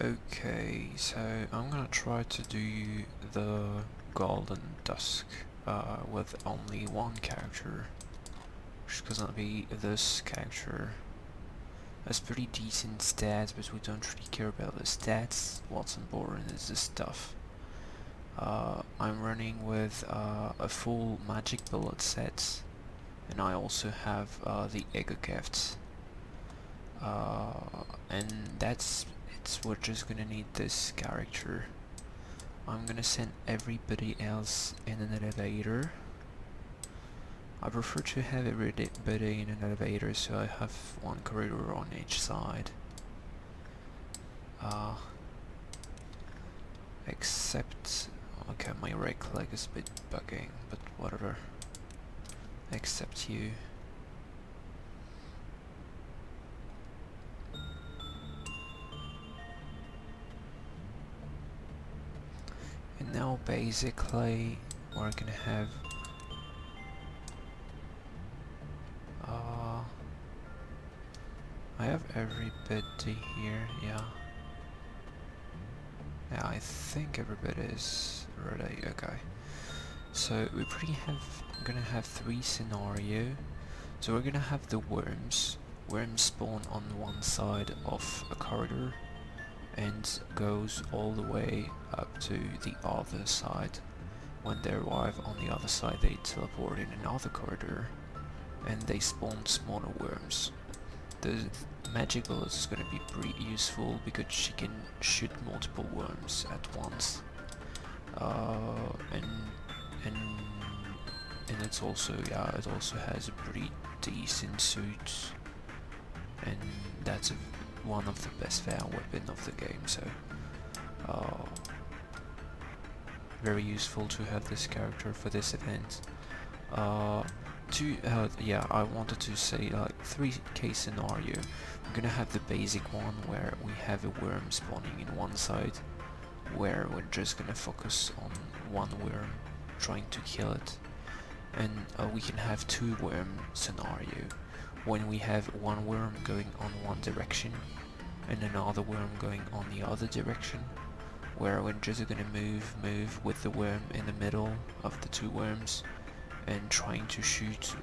Okay, so I'm gonna try to do the golden dusk with only one character, which is gonna be this character. Has pretty decent stats, but we don't really care about the stats. What's important is the stuff. I'm running with a full magic bullet set, and I also have the ego gifts. And that's it. We're just gonna need this character. I'm gonna send everybody else in an elevator. I prefer to have everybody in an elevator, so I have one corridor on each side. Except, okay, my right click is a bit bugging, but whatever. Except you. And now basically we're gonna have I have everybody here, yeah. Yeah, I think everybody is ready, okay. So we gonna have 3 scenarios. So we're gonna have the worms. Worms spawn on one side of a corridor and goes all the way up to the other side. When they arrive on the other side, they teleport in another corridor and they spawn smaller worms. The magic bullet is going to be pretty useful because she can shoot multiple worms at once, and it's also, yeah, it also has a pretty decent suit, and that's one of the best fire weapon of the game. So very useful to have this character for this event. Yeah, I wanted to say, like, 3 case scenario. We're gonna have the basic one where we have a worm spawning in one side, where we're just gonna focus on one worm, trying to kill it. And we can have 2 worm scenario, when we have one worm going on one direction and another worm going on the other direction, where we're just gonna move with the worm in the middle of the 2 worms and trying to shoot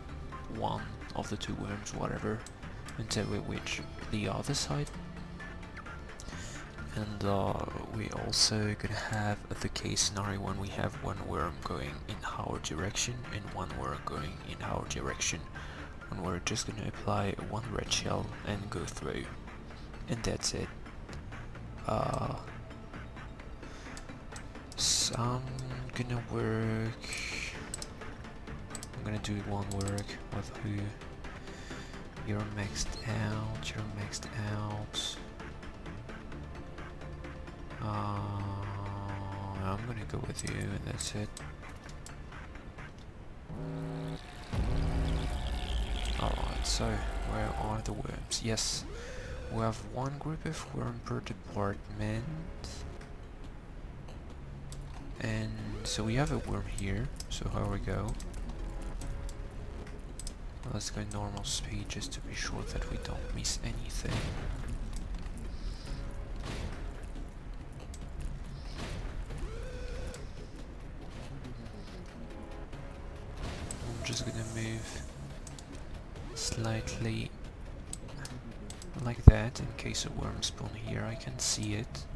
one of the 2 worms, whatever, until we reach the other side. And we also gonna have the case scenario when we have one worm going in our direction and one worm going in our direction, and we're just gonna apply one red shell and go through, and that's it. So I'm gonna do one work with who. You're maxed out, I'm gonna go with you, and that's it. Alright, so where are the worms? Yes, we have one group of worm per department. And so we have a worm here, so here we go. Let's go normal speed just to be sure that we don't miss anything. I'm just gonna move slightly like that in case a worm spawn here, I can see it.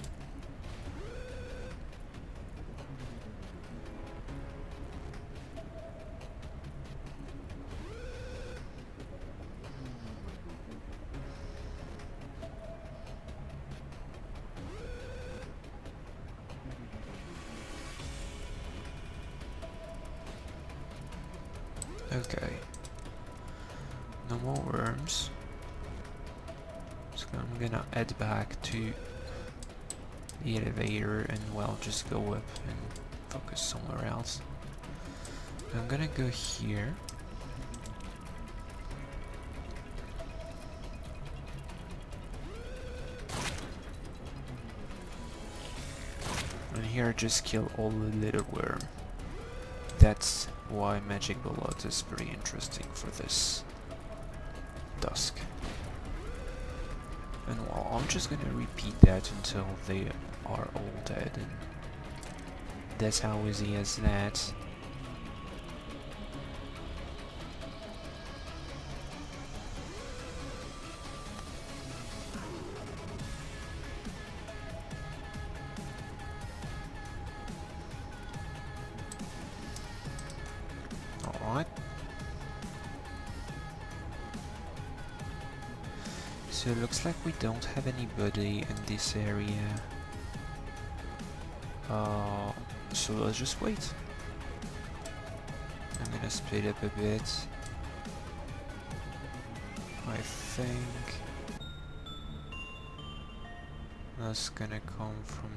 Okay, no more worms, so I'm gonna head back to the elevator and, well, just go up and focus somewhere else. I'm gonna go here. And here just kill all the little worm. That's why magic bullet is pretty interesting for this dusk. And well, I'm just gonna repeat that until they are all dead, and that's how easy as that. Alright. So it looks like we don't have anybody in this area. So let's just wait. I'm gonna speed up a bit. I think that's gonna come from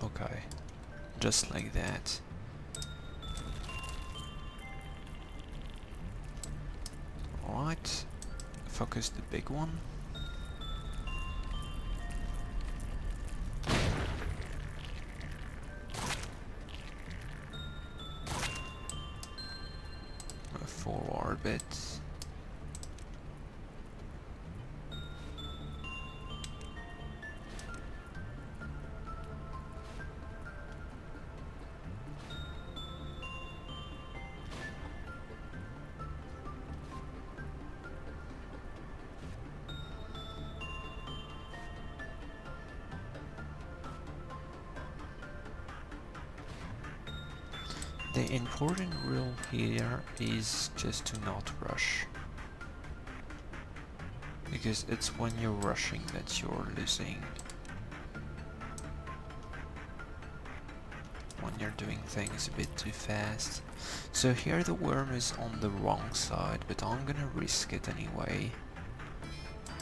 okay, just like that. Alright, focus the big one. Forward a bit. The important rule here is just to not rush, because it's when you're rushing that you're losing. When you're doing things a bit too fast. So here the worm is on the wrong side, but I'm gonna risk it anyway,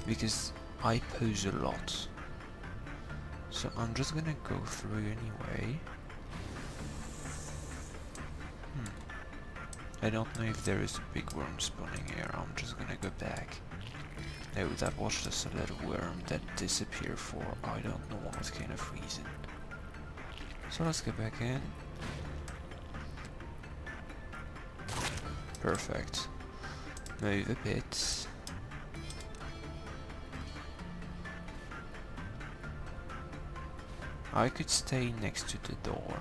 because I pose a lot. So I'm just gonna go through anyway. I don't know if there is a big worm spawning here. I'm just gonna go back. No, that was just a little worm that disappeared for I don't know what kind of reason. So let's go back in. Perfect. Move a bit. I could stay next to the door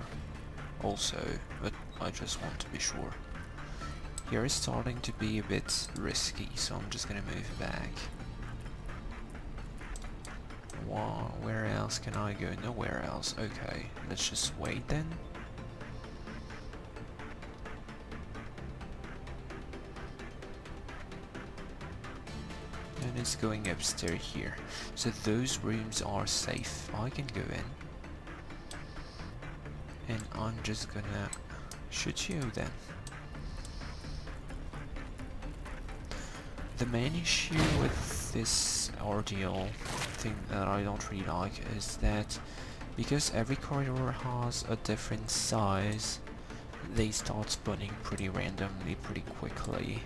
also, but I just want to be sure. Here is starting to be a bit risky, so I'm just gonna move back. Wow, where else can I go? Nowhere else. Okay, let's just wait then. And it's going upstairs here. So those rooms are safe. I can go in. And I'm just gonna shoot you then. The main issue with this ordeal thing that I don't really like is that because every corridor has a different size, they start spawning pretty randomly, pretty quickly.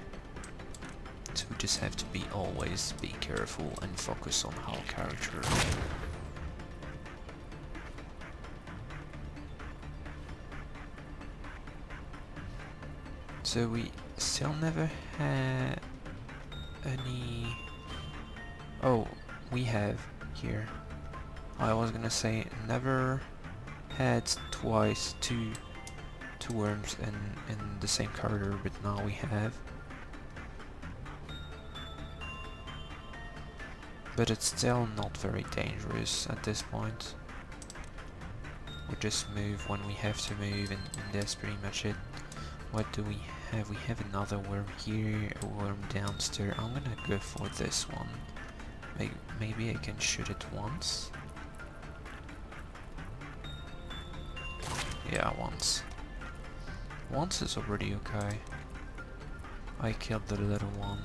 So we just have to always be careful and focus on our character. So we still never had any... Oh, we have here. I was gonna say never had twice two worms in the same corridor, but now we have. But it's still not very dangerous at this point. We just move when we have to move, and that's pretty much it. What do we have? We have another worm here, a worm downstairs. I'm gonna go for this one. Maybe I can shoot it once. Yeah, once. Once is already okay. I killed the little one.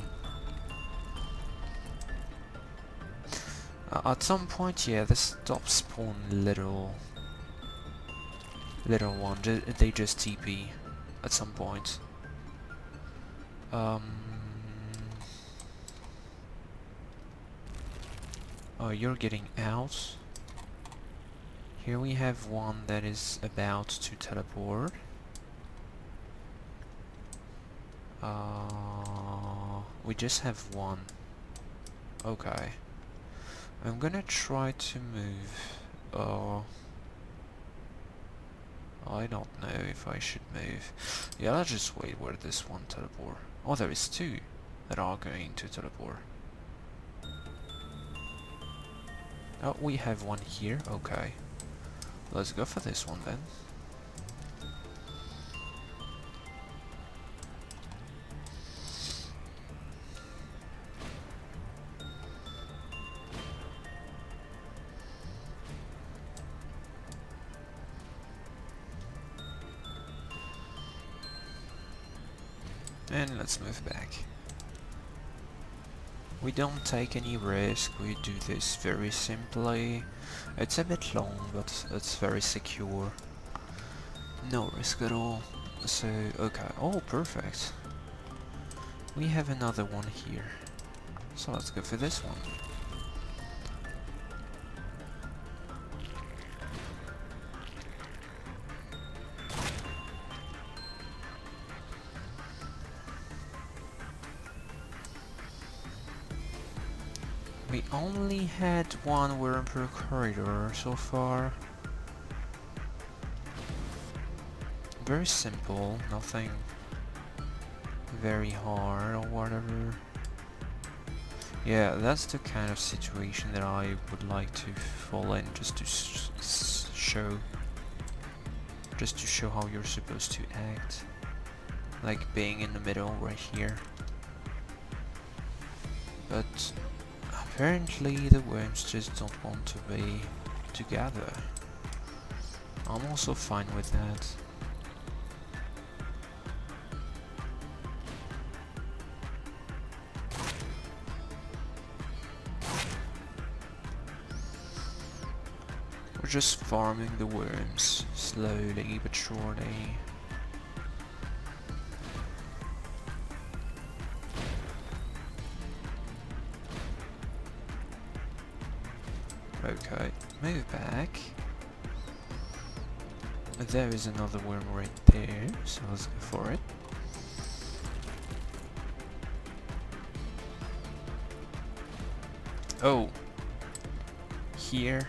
At some point, yeah, they stop spawn little one. They just TP at some point. Oh, you're getting out. Here we have one that is about to teleport. We just have one. Okay. I'm gonna try to move. I don't know if I should move. Yeah, I'll just wait where this one teleport. Oh, there is two that are going to teleport. Oh, we have one here. Okay. Let's go for this one then. And let's move back. We don't take any risk, we do this very simply. It's a bit long, but it's very secure. No risk at all. So, okay. Oh, perfect. We have another one here. So let's go for this one. We only had one worm per corridor so far. Very simple, nothing very hard or whatever. Yeah, that's the kind of situation that I would like to fall in, just to show how you're supposed to act. Like being in the middle right here. But apparently the worms just don't want to be together. I'm also fine with that. We're just farming the worms, slowly but surely. Okay, move back. There is another worm right there, so let's go for it. Oh! Here,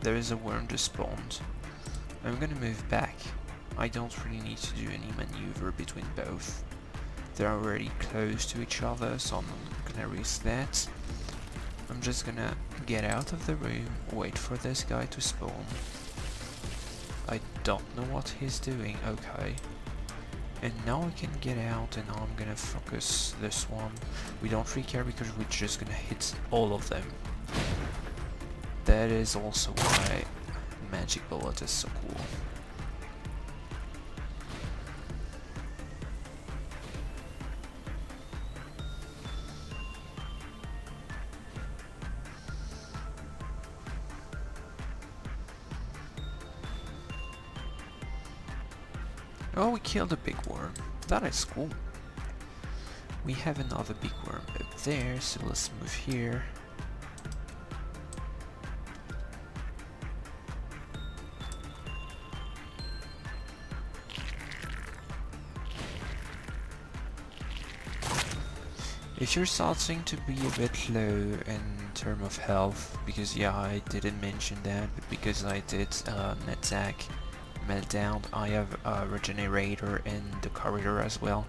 there is a worm just spawned. I'm gonna move back. I don't really need to do any maneuver between both. They're already close to each other, so I'm not gonna risk that. I'm just gonna get out of the room, wait for this guy to spawn. I don't know what he's doing, okay. And now I can get out and I'm gonna focus this one. We don't really care because we're just gonna hit all of them. That is also why Magic Bullet is so cool. Oh, we killed a big worm. That is cool. We have another big worm up there, so let's move here. If you're starting to be a bit low in terms of health, because yeah, I didn't mention that, but because I did Netzach Meltdown, I have a regenerator in the corridor as well.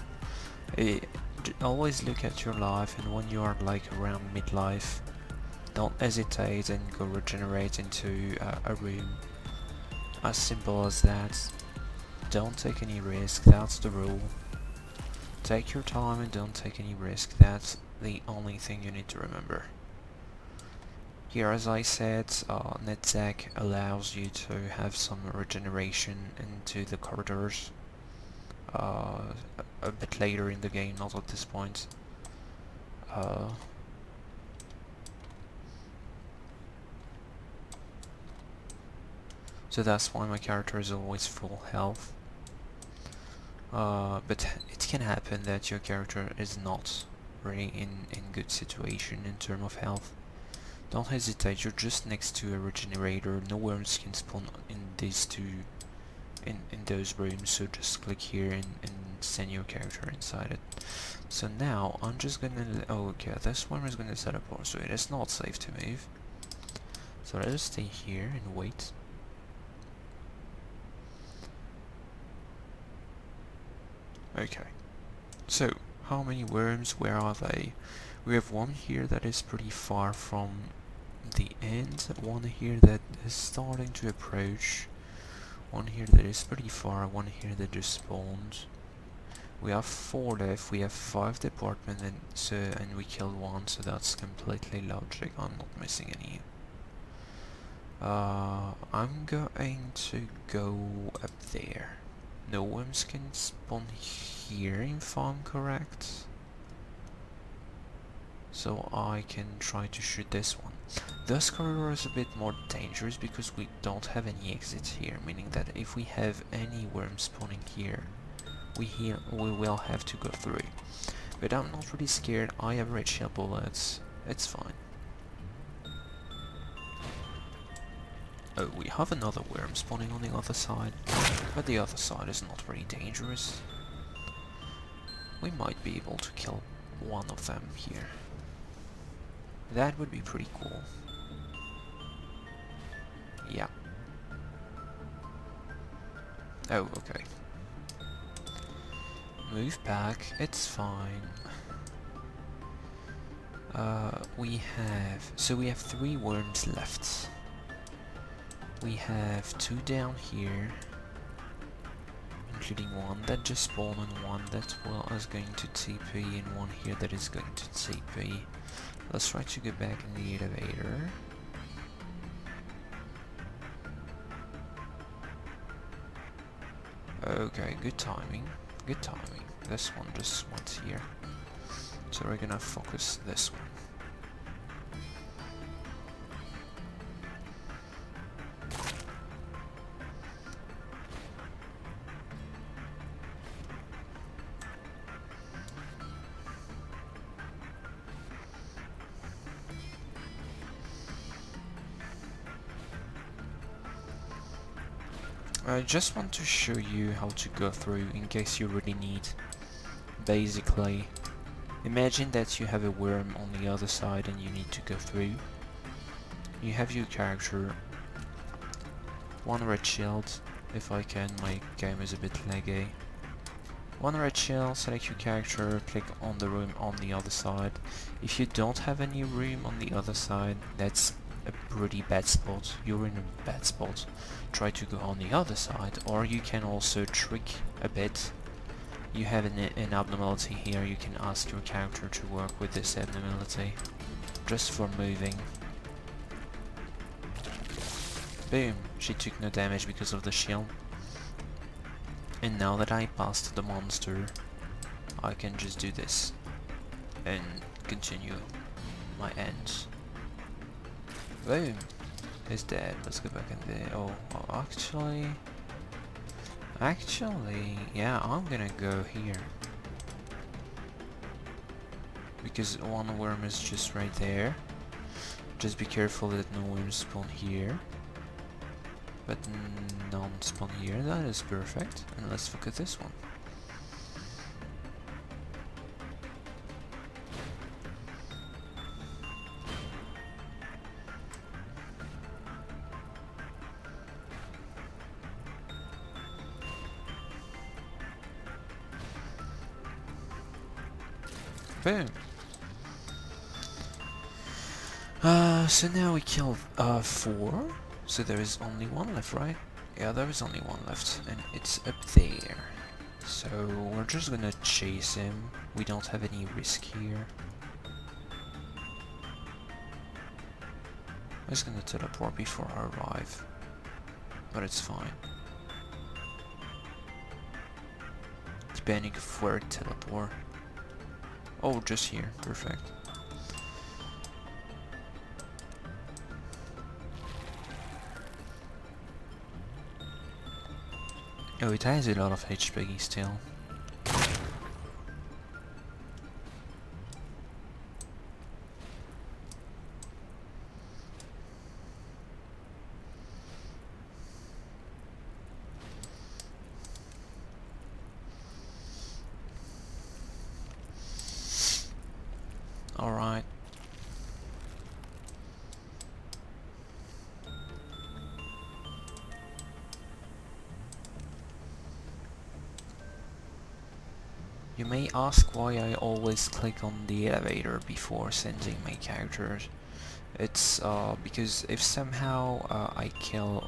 Always look at your life, and when you are like around midlife, don't hesitate and go regenerate into a room. As simple as that. Don't take any risk, that's the rule. Take your time and don't take any risk, that's the only thing you need to remember. Here, as I said, Netzach allows you to have some regeneration into the corridors a bit later in the game, not at this point. So that's why my character is always full health. But it can happen that your character is not really in good situation in terms of health. Don't hesitate, you're just next to a regenerator, no worms can spawn in these two, in those rooms, so just click here and send your character inside it. So now, I'm just gonna, oh okay, this worm is gonna teleport, so it is not safe to move. So let us stay here and wait. Okay. So, how many worms? Where are they? We have one here that is pretty far from the end, one here that is starting to approach, one here that is pretty far, one here that just spawned. We have 4 left, we have 5 department, and we killed 1, so that's completely logic. I'm not missing any. I'm going to go up there. No worms can spawn here if I'm correct. So I can try to shoot this one. This corridor is a bit more dangerous because we don't have any exits here, meaning that if we have any worms spawning here, we will have to go through. But I'm not really scared, I have red shell bullets, it's fine. Oh, we have another worm spawning on the other side, but the other side is not very dangerous. We might be able to kill one of them here. That would be pretty cool. Yeah. Oh, okay. Move back, it's fine. We have 3 worms left. We have 2 down here, including one that just spawned and one that is going to TP, and one here that is going to TP. Let's try to get back in the elevator. Okay, good timing. Good timing. This one just went here. So we're gonna focus this one. I just want to show you how to go through in case you really need. Basically, imagine that you have a worm on the other side and you need to go through. You have your character, 1 red shield, if I can, my game is a bit laggy. 1 red shield, select your character, click on the room on the other side. If you don't have any room on the other side, that's a pretty bad spot. You're in a bad spot. Try to go on the other side, or you can also trick a bit. You have an abnormality here, you can ask your character to work with this abnormality just for moving. Boom, she took no damage because of the shield. And now that I passed the monster, I can just do this and continue my ends. Boom, he's dead. Let's go back in there. Oh, actually, yeah, I'm gonna go here because 1 worm is just right there. Just be careful that no worms spawn here, but none spawn here. That is perfect. And let's look at this one. Boom. So now we killed 4. So there is only 1 left, right? Yeah, there is only 1 left, and it's up there. So we're just gonna chase him. We don't have any risk here. I'm just gonna teleport before I arrive, but it's fine. Depending of where to teleport. Oh, just here. Perfect. Oh, it has a lot of HP still. Alright. You may ask why I always click on the elevator before sending my characters. It's because if somehow I kill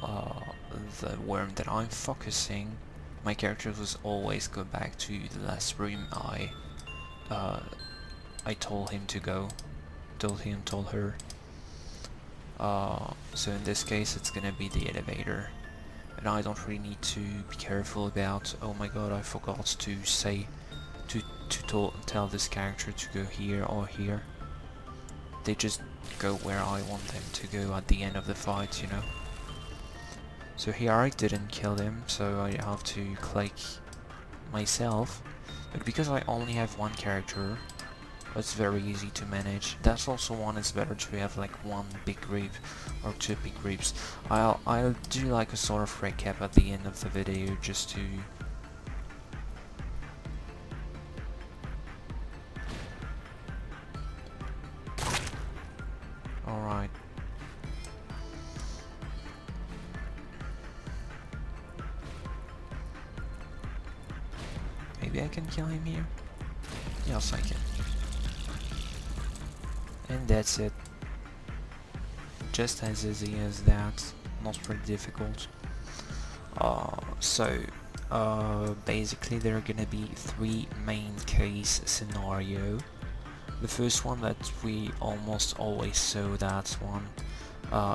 the worm that I'm focusing, my character will always go back to the last room I told him to go, told her. So in this case it's gonna be the elevator, and I don't really need to be careful about, oh my god, I forgot to say to tell this character to go here or here. They just go where I want them to go at the end of the fight, you know. So here I didn't kill him, so I have to click myself, but because I only have one character, it's very easy to manage. That's also one, it's better to have like one big group or two big groups. I'll do like a sort of recap at the end of the video just to alright. Maybe I can kill him here? Yes, I can. And that's it. Just as easy as that. Not very difficult. Basically there are gonna be three main case scenario. The first one that we almost always saw, that one,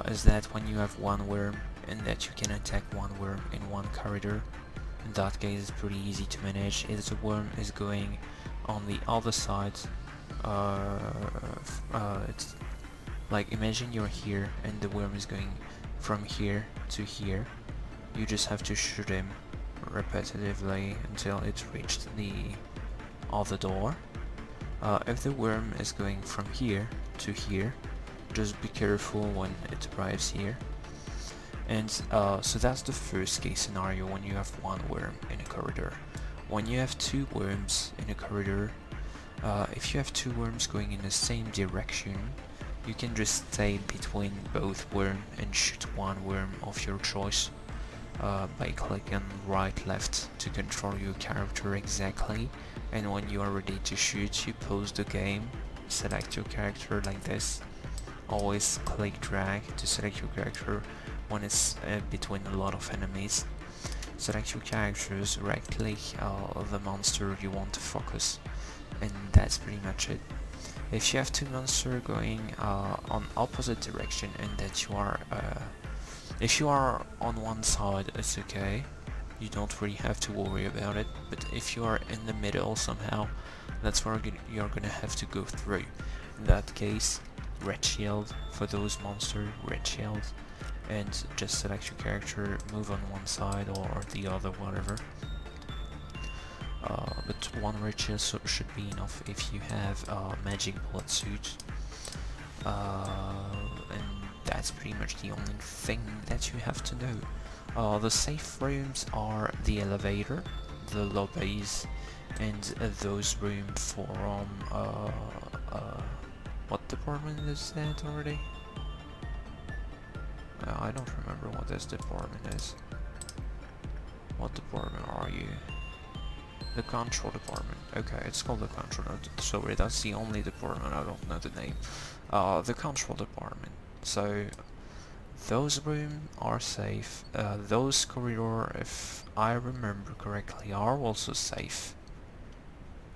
is that when you have one worm and that you can attack one worm in one corridor. In that case it's pretty easy to manage. If the worm is going on the other side, it's like, imagine you're here and the worm is going from here to here. You just have to shoot him repetitively until it's reached the other door. If the worm is going from here to here, just be careful when it arrives here. And so that's the first case scenario, when you have one worm in a corridor. When you have two worms in a corridor, if you have two worms going in the same direction, you can just stay between both worms and shoot one worm of your choice by clicking right left to control your character exactly. And when you are ready to shoot, you pause the game, select your character like this. Always click drag to select your character when it's between a lot of enemies. Select your characters, right click the monster you want to focus, and that's pretty much it. If you have two monsters going on opposite direction and that you are if you are on one side, it's okay, you don't really have to worry about it. But if you are in the middle somehow, that's where you're gonna have to go through. In that case, red shield for those monsters, red shield, and just select your character, move on one side or the other, whatever. But one red shield should be enough if you have a magic bullet suit. And that's pretty much the only thing that you have to know. The safe rooms are the elevator, the lobbies, and those rooms from what department is that already? I don't remember what this department is. What department are you? The control department. Okay, it's called the control. Sorry, that's the only department I don't know the name. The control department. So those rooms are safe. Those corridors, if I remember correctly, are also safe.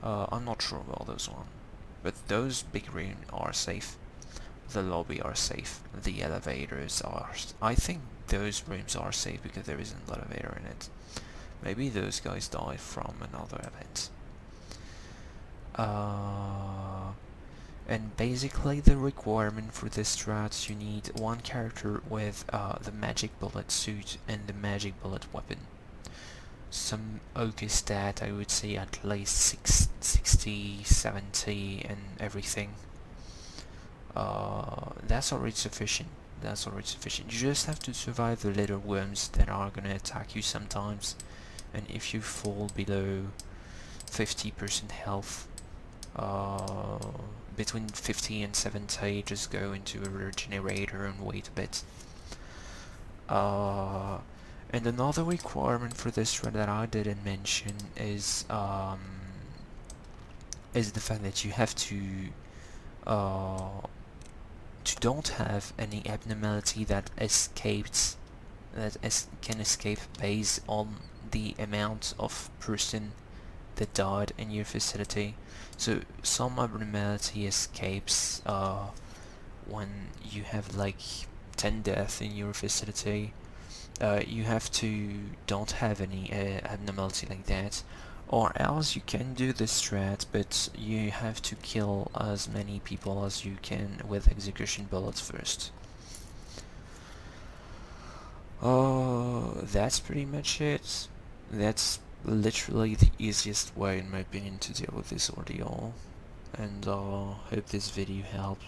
I'm not sure about those one, but those big rooms are safe. The lobby are safe. The elevators are. I think those rooms are safe because there isn't an elevator in it. Maybe those guys died from another event. And basically the requirement for this strat, you need one character with the magic bullet suit and the magic bullet weapon. Some okay stat, I would say at least 60, 70 and everything. That's already sufficient. That's already sufficient. You just have to survive the little worms that are gonna attack you sometimes. And if you fall below 50% health, between 50 and 70, just go into a regenerator and wait a bit. And another requirement for this run that I didn't mention is is the fact that you have to don't have any abnormality that escapes can escape based on the amount of person that died in your facility. So some abnormality escapes when you have like 10 deaths in your facility. You have to don't have any abnormality like that, or else you can do the strat, but you have to kill as many people as you can with execution bullets first. That's pretty much it. That's literally the easiest way, in my opinion, to deal with this ordeal. And hope this video helped.